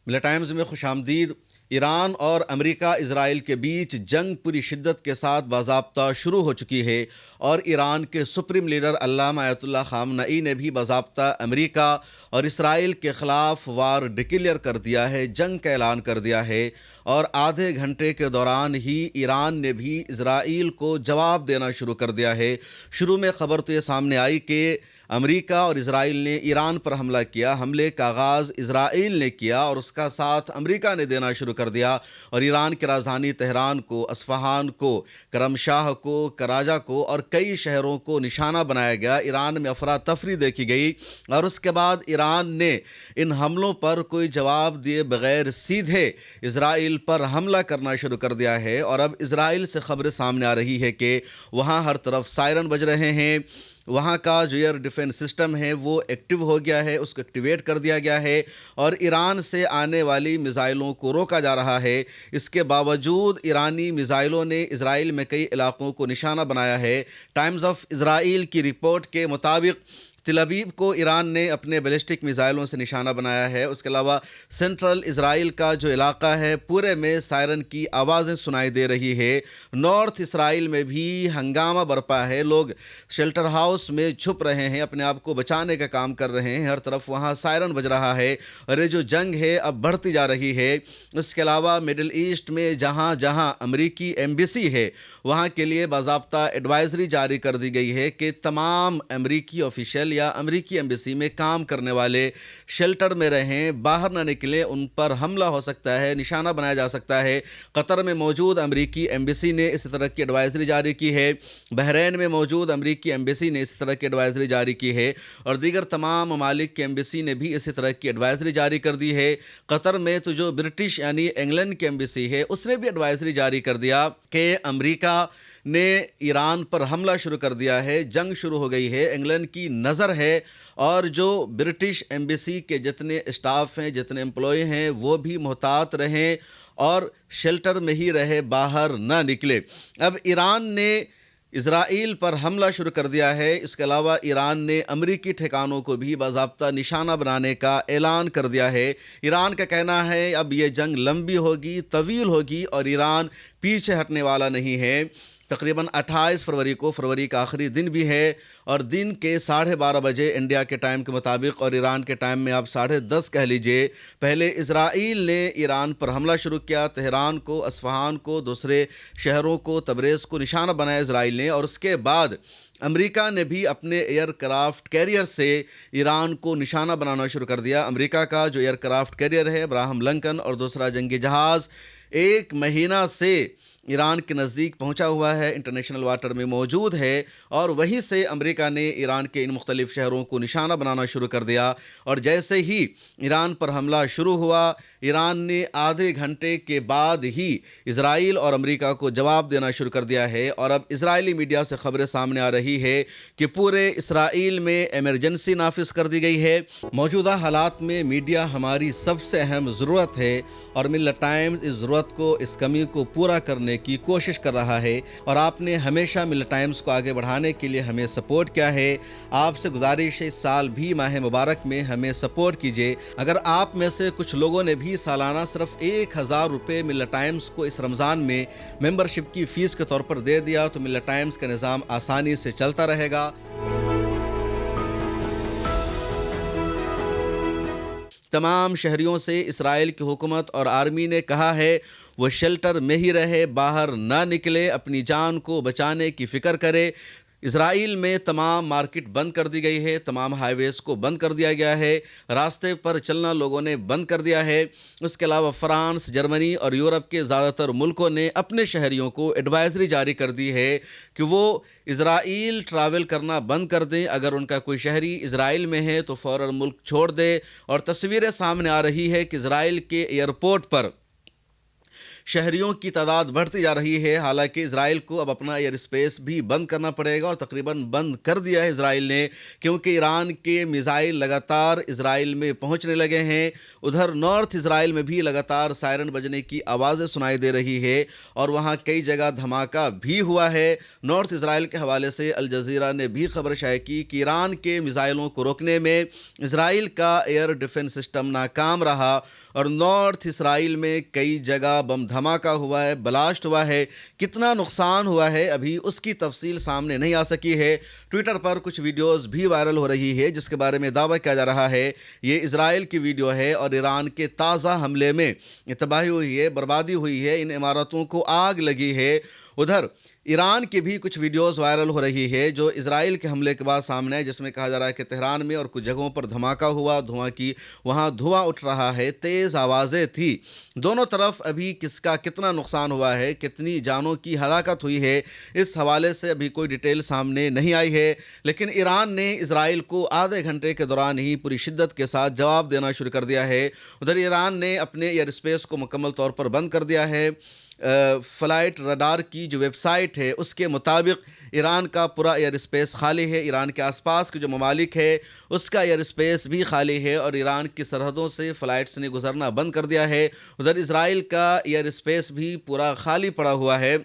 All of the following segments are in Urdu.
ملا ٹائمز میں خوش آمدید۔ ایران اور امریکہ اسرائیل کے بیچ جنگ پوری شدت کے ساتھ باضابطہ شروع ہو چکی ہے، اور ایران کے سپریم لیڈر علامہ آیت اللہ خامنئی نے بھی باضابطہ امریکہ اور اسرائیل کے خلاف وار ڈکلیئر کر دیا ہے، جنگ کا اعلان کر دیا ہے۔ اور آدھے گھنٹے کے دوران ہی ایران نے بھی اسرائیل کو جواب دینا شروع کر دیا ہے۔ شروع میں خبر تو یہ سامنے آئی کہ امریکہ اور اسرائیل نے ایران پر حملہ کیا، حملے کا آغاز اسرائیل نے کیا اور اس کا ساتھ امریکہ نے دینا شروع کر دیا، اور ایران کی راجدھانی تہران کو، اصفہان کو، کرمشاہ کو، کراجہ کو اور کئی شہروں کو نشانہ بنایا گیا۔ ایران میں افراتفری دیکھی گئی، اور اس کے بعد ایران نے ان حملوں پر کوئی جواب دیے بغیر سیدھے اسرائیل پر حملہ کرنا شروع کر دیا ہے۔ اور اب اسرائیل سے خبریں سامنے آ رہی ہے کہ وہاں ہر طرف سائرن بج رہے ہیں، وہاں کا جو ایئر ڈیفنس سسٹم ہے وہ ایکٹیو ہو گیا ہے، اس کو ایکٹیویٹ کر دیا گیا ہے، اور ایران سے آنے والی میزائلوں کو روکا جا رہا ہے۔ اس کے باوجود ایرانی میزائلوں نے اسرائیل میں کئی علاقوں کو نشانہ بنایا ہے۔ ٹائمز آف اسرائیل کی رپورٹ کے مطابق تل ابیب کو ایران نے اپنے بیلسٹک میزائلوں سے نشانہ بنایا ہے۔ اس کے علاوہ سینٹرل اسرائیل کا جو علاقہ ہے پورے میں سائرن کی آوازیں سنائی دے رہی ہے۔ نارتھ اسرائیل میں بھی ہنگامہ برپا ہے، لوگ شیلٹر ہاؤس میں چھپ رہے ہیں، اپنے آپ کو بچانے کا کام کر رہے ہیں، ہر طرف وہاں سائرن بج رہا ہے، اور یہ جو جنگ ہے اب بڑھتی جا رہی ہے۔ اس کے علاوہ مڈل ایسٹ میں جہاں جہاں امریکی ایمبیسی ہے وہاں کے لیے باضابطہ ایڈوائزری جاری کر دی گئی ہے کہ تمام امریکی آفیشل یا امریکی ایمبیسی میں کام کرنے والے شیلٹر میں رہیں، باہر نہ نکلیں، ان پر حملہ ہو سکتا ہے، نشانہ بنایا جا سکتا ہے۔ قطر میں موجود امریکی ایمبیسی نے اس طرح کی ایڈوائزری جاری کی ہے، بحرین میں موجود امریکی ایمبیسی نے اس طرح کی ایڈوائزری جاری کی ہے، اور دیگر تمام ممالک کی ایمبیسی نے بھی اسی طرح کی ایڈوائزری جاری کر دی ہے۔ قطر میں تو جو برٹش یعنی انگلینڈ کی ایمبیسی ہے اس نے بھی ایڈوائزری جاری کر دیا کہ امریکہ نے ایران پر حملہ شروع کر دیا ہے، جنگ شروع ہو گئی ہے، انگلینڈ کی نظر ہے، اور جو برٹش ایمبیسی کے جتنے اسٹاف ہیں، جتنے امپلائی ہیں، وہ بھی محتاط رہیں اور شیلٹر میں ہی رہے، باہر نہ نکلے۔ اب ایران نے اسرائیل پر حملہ شروع کر دیا ہے۔ اس کے علاوہ ایران نے امریکی ٹھکانوں کو بھی باضابطہ نشانہ بنانے کا اعلان کر دیا ہے۔ ایران کا کہنا ہے اب یہ جنگ لمبی ہوگی، طویل ہوگی، اور ایران پیچھے ہٹنے والا نہیں ہے۔ تقریباً 28 فروری کو، فروری کا آخری دن بھی ہے، اور دن کے 12:30 بجے انڈیا کے ٹائم کے مطابق اور ایران کے ٹائم میں آپ 10:30 کہہ لیجئے، پہلے اسرائیل نے ایران پر حملہ شروع کیا، تہران کو، اصفہان کو، دوسرے شہروں کو، تبریز کو نشانہ بنایا اسرائیل نے، اور اس کے بعد امریکہ نے بھی اپنے ایئر کرافٹ کیریئر سے ایران کو نشانہ بنانا شروع کر دیا۔ امریکہ کا جو ایئر کرافٹ کیریئر ہے ابراہم لنکن اور دوسرا جنگی جہاز 1 مہینہ سے ایران کے نزدیک پہنچا ہوا ہے، انٹرنیشنل واٹر میں موجود ہے، اور وہیں سے امریکہ نے ایران کے ان مختلف شہروں کو نشانہ بنانا شروع کر دیا۔ اور جیسے ہی ایران پر حملہ شروع ہوا، ایران نے آدھے گھنٹے کے بعد ہی اسرائیل اور امریکہ کو جواب دینا شروع کر دیا ہے۔ اور اب اسرائیلی میڈیا سے خبریں سامنے آ رہی ہے کہ پورے اسرائیل میں ایمرجنسی نافذ کر دی گئی ہے۔ موجودہ حالات میں میڈیا ہماری سب سے اہم ضرورت ہے، اور ملت ٹائمز اس ضرورت کو، اس کمی کو پورا کرنے کی کوشش کر رہا ہے، اور آپ نے ہمیشہ ملت ٹائمز کو آگے بڑھانے کے لیے ہمیں سپورٹ کیا ہے۔ آپ سے گزارش ہے اس سال بھی ماہ مبارک میں ہمیں سپورٹ کیجیے۔ اگر آپ میں سے کچھ لوگوں نے بھی سالانہ صرف 1000 روپے ملت ٹائمز کو اس رمضان میں ممبرشپ کی فیس کے طور پر دے دیا تو ملت ٹائمز کا نظام آسانی سے چلتا رہے گا۔ تمام شہریوں سے اسرائیل کی حکومت اور آرمی نے کہا ہے وہ شیلٹر میں ہی رہے، باہر نہ نکلے، اپنی جان کو بچانے کی فکر کرے۔ اسرائیل میں تمام مارکیٹ بند کر دی گئی ہے، تمام ہائی ویز کو بند کر دیا گیا ہے، راستے پر چلنا لوگوں نے بند کر دیا ہے۔ اس کے علاوہ فرانس، جرمنی اور یورپ کے زیادہ تر ملکوں نے اپنے شہریوں کو ایڈوائزری جاری کر دی ہے کہ وہ اسرائیل ٹریول کرنا بند کر دیں۔ اگر ان کا کوئی شہری اسرائیل میں ہے تو فوراً ملک چھوڑ دے۔ اور تصویریں سامنے آ رہی ہے کہ اسرائیل کے ایئرپورٹ پر شہریوں کی تعداد بڑھتی جا رہی ہے، حالانکہ اسرائیل کو اب اپنا ایئر اسپیس بھی بند کرنا پڑے گا، اور تقریباً بند کر دیا ہے اسرائیل نے، کیونکہ ایران کے میزائل لگاتار اسرائیل میں پہنچنے لگے ہیں۔ ادھر نارتھ اسرائیل میں بھی لگاتار سائرن بجنے کی آوازیں سنائی دے رہی ہے، اور وہاں کئی جگہ دھماکہ بھی ہوا ہے۔ نارتھ اسرائیل کے حوالے سے الجزیرہ نے بھی خبر شائع کی کہ ایران کے میزائلوں کو روکنے میں اسرائیل کا ایئر ڈیفنس سسٹم ناکام رہا، اور نارتھ اسرائیل میں کئی جگہ بم دھماکہ ہوا ہے، بلاسٹ ہوا ہے۔ کتنا نقصان ہوا ہے ابھی اس کی تفصیل سامنے نہیں آ سکی ہے۔ ٹویٹر پر کچھ ویڈیوز بھی وائرل ہو رہی ہے جس کے بارے میں دعویٰ کیا جا رہا ہے یہ اسرائیل کی ویڈیو ہے اور ایران کے تازہ حملے میں تباہی ہوئی ہے، بربادی ہوئی ہے، ان عمارتوں کو آگ لگی ہے۔ ادھر ایران کی بھی کچھ ویڈیوز وائرل ہو رہی ہے جو اسرائیل کے حملے کے بعد سامنے ہے، جس میں کہا جا رہا ہے کہ تہران میں اور کچھ جگہوں پر دھماکہ ہوا، وہاں دھواں اٹھ رہا ہے، تیز آوازیں تھی۔ دونوں طرف ابھی کس کا کتنا نقصان ہوا ہے، کتنی جانوں کی ہلاکت ہوئی ہے، اس حوالے سے ابھی کوئی ڈیٹیل سامنے نہیں آئی ہے، لیکن ایران نے اسرائیل کو آدھے گھنٹے کے دوران ہی پوری شدت کے ساتھ جواب دینا شروع کر دیا ہے۔ ادھر ایران نے اپنے ایئر اسپیس کو مکمل طور پر بند کر دیا ہے۔ فلائٹ رڈار کی جو ویب سائٹ ہے اس کے مطابق ایران کا پورا ایئر اسپیس خالی ہے، ایران کے آس پاس کے جو ممالک ہے اس کا ایئر اسپیس بھی خالی ہے اور ایران کی سرحدوں سے فلائٹس نے گزرنا بند کر دیا ہے۔ ادھر اسرائیل کا ایئر اسپیس بھی پورا خالی پڑا ہوا ہے۔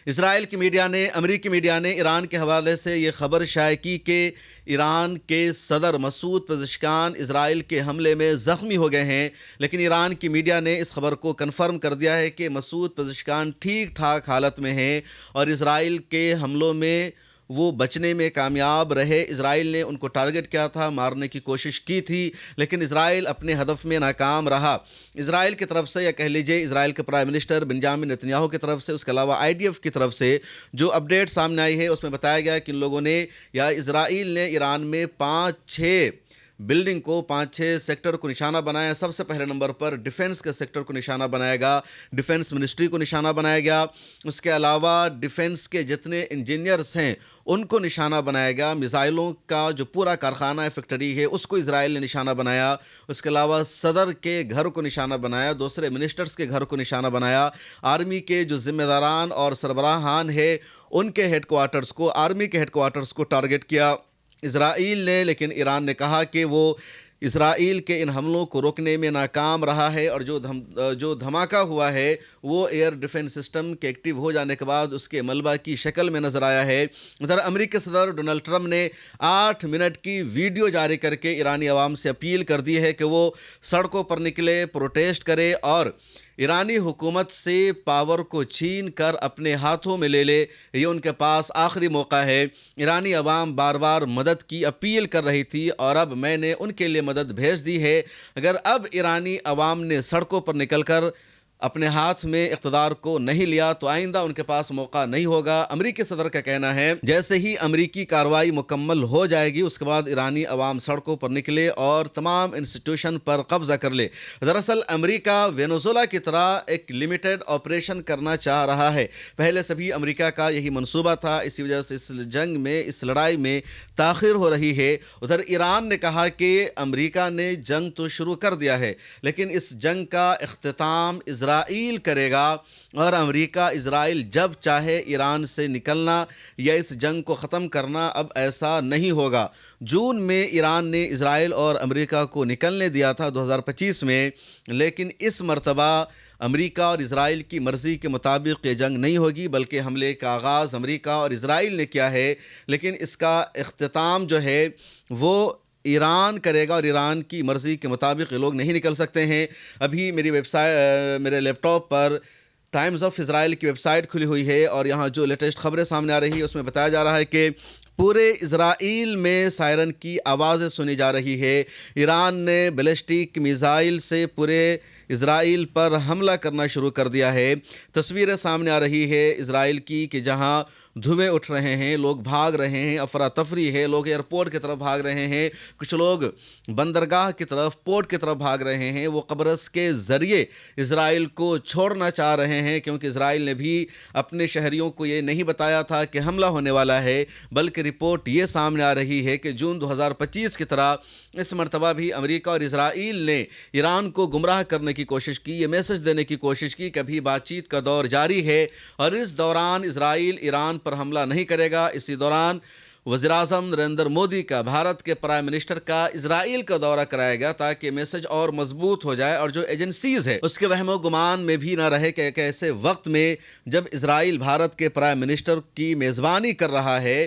اسرائیل کی میڈیا نے، امریکی میڈیا نے ایران کے حوالے سے یہ خبر شائع کی کہ ایران کے صدر مسعود پزشکیان اسرائیل کے حملے میں زخمی ہو گئے ہیں، لیکن ایران کی میڈیا نے اس خبر کو کنفرم کر دیا ہے کہ مسعود پزشکیان ٹھیک ٹھاک حالت میں ہیں اور اسرائیل کے حملوں میں وہ بچنے میں کامیاب رہے۔ اسرائیل نے ان کو ٹارگٹ کیا تھا، مارنے کی کوشش کی تھی، لیکن اسرائیل اپنے ہدف میں ناکام رہا۔ اسرائیل کی طرف سے، یا کہہ لیجئے اسرائیل کے پرائم منسٹر بنیامین نتنیاہو کی طرف سے، اس کے علاوہ IDF کی طرف سے جو اپڈیٹ سامنے آئی ہے اس میں بتایا گیا کہ ان لوگوں نے، یا اسرائیل نے ایران میں 5-6 بلڈنگ کو، 5-6 سیکٹر کو نشانہ بنایا۔ سب سے پہلے نمبر پر ڈیفنس کے سیکٹر کو نشانہ بنایا گیا، ڈیفنس منسٹری کو نشانہ بنایا گیا۔ اس کے علاوہ ڈیفنس کے جتنے انجینئرز ہیں ان کو نشانہ بنایا گیا۔ میزائلوں کا جو پورا کارخانہ ہے، فیکٹری ہے، اس کو اسرائیل نے نشانہ بنایا۔ اس کے علاوہ صدر کے گھر کو نشانہ بنایا، دوسرے منسٹرز کے گھر کو نشانہ بنایا، آرمی کے جو ذمہ داران اور سربراہان ہیں ان کے ہیڈ کوارٹرز کو، آرمی کے ہیڈ کوارٹرز کو ٹارگٹ کیا اسرائیل نے، لیکن ایران نے کہا کہ وہ اسرائیل کے ان حملوں کو روکنے میں ناکام رہا ہے اور جو دھماکہ ہوا ہے وہ ایئر ڈیفنس سسٹم کے ایکٹیو ہو جانے کے بعد اس کے ملبہ کی شکل میں نظر آیا ہے۔ ادھر امریکی صدر ڈونلڈ ٹرمپ نے 8 منٹ کی ویڈیو جاری کر کے ایرانی عوام سے اپیل کر دی ہے کہ وہ سڑکوں پر نکلے، پروٹیسٹ کرے اور ایرانی حکومت سے پاور کو چھین کر اپنے ہاتھوں میں لے لے۔ یہ ان کے پاس آخری موقع ہے۔ ایرانی عوام بار بار مدد کی اپیل کر رہی تھی اور اب میں نے ان کے لیے مدد بھیج دی ہے۔ اگر اب ایرانی عوام نے سڑکوں پر نکل کر اپنے ہاتھ میں اقتدار کو نہیں لیا تو آئندہ ان کے پاس موقع نہیں ہوگا۔ امریکی صدر کا کہنا ہے جیسے ہی امریکی کارروائی مکمل ہو جائے گی اس کے بعد ایرانی عوام سڑکوں پر نکلے اور تمام انسٹیٹیوشن پر قبضہ کر لے۔ دراصل امریکہ وینزویلا کی طرح ایک لمیٹڈ آپریشن کرنا چاہ رہا ہے۔ پہلے سے بھی امریکہ کا یہی منصوبہ تھا، اسی وجہ سے اس جنگ میں، اس لڑائی میں تاخیر ہو رہی ہے۔ ادھر ایران نے کہا کہ امریکہ نے جنگ تو شروع کر دیا ہے لیکن اس جنگ کا اختتام اسرائیل کرے گا اور امریکہ اسرائیل جب چاہے ایران سے نکلنا یا اس جنگ کو ختم کرنا اب ایسا نہیں ہوگا۔ جون میں ایران نے اسرائیل اور امریکہ کو نکلنے دیا تھا 2025 میں، لیکن اس مرتبہ امریکہ اور اسرائیل کی مرضی کے مطابق یہ جنگ نہیں ہوگی بلکہ حملے کا آغاز امریکہ اور اسرائیل نے کیا ہے، لیکن اس کا اختتام جو ہے وہ ایران کرے گا اور ایران کی مرضی کے مطابق یہ لوگ نہیں نکل سکتے ہیں۔ ابھی میرے لیپ ٹاپ پر ٹائمز آف اسرائیل کی ویب سائٹ کھلی ہوئی ہے اور یہاں جو لیٹسٹ خبریں سامنے آ رہی ہیں اس میں بتایا جا رہا ہے کہ پورے اسرائیل میں سائرن کی آوازیں سنی جا رہی ہے۔ ایران نے بیلسٹک میزائل سے پورے اسرائیل پر حملہ کرنا شروع کر دیا ہے۔ تصویریں سامنے آ رہی ہے اسرائیل کی کہ جہاں دھویں اٹھ رہے ہیں، لوگ بھاگ رہے ہیں، افراتفری ہے، لوگ ایئرپورٹ کی طرف بھاگ رہے ہیں، کچھ لوگ بندرگاہ کی طرف، پورٹ کی طرف بھاگ رہے ہیں۔ وہ قبرص کے ذریعے اسرائیل کو چھوڑنا چاہ رہے ہیں کیونکہ اسرائیل نے بھی اپنے شہریوں کو یہ نہیں بتایا تھا کہ حملہ ہونے والا ہے، بلکہ رپورٹ یہ سامنے آ رہی ہے کہ جون 2025 کی طرح اس مرتبہ بھی امریکہ اور اسرائیل نے ایران کو گمراہ کرنے کی کوشش کی، یہ میسج دینے کی کوشش کی کہ ابھی بات چیت کا دور جاری ہے اور اس دوران اسرائیل ایران پر حملہ نہیں کرے گا۔ اسی دوران وزیراعظم نریندر مودی کا، بھارت کے پرائم منسٹر کا اسرائیل کا دورہ کرایا گیا تاکہ میسج اور مضبوط ہو جائے اور جو ایجنسیز ہے اس کے وہم و گمان میں بھی نہ رہے کہ ایک ایسے وقت میں جب اسرائیل بھارت کے پرائم منسٹر کی میزبانی کر رہا ہے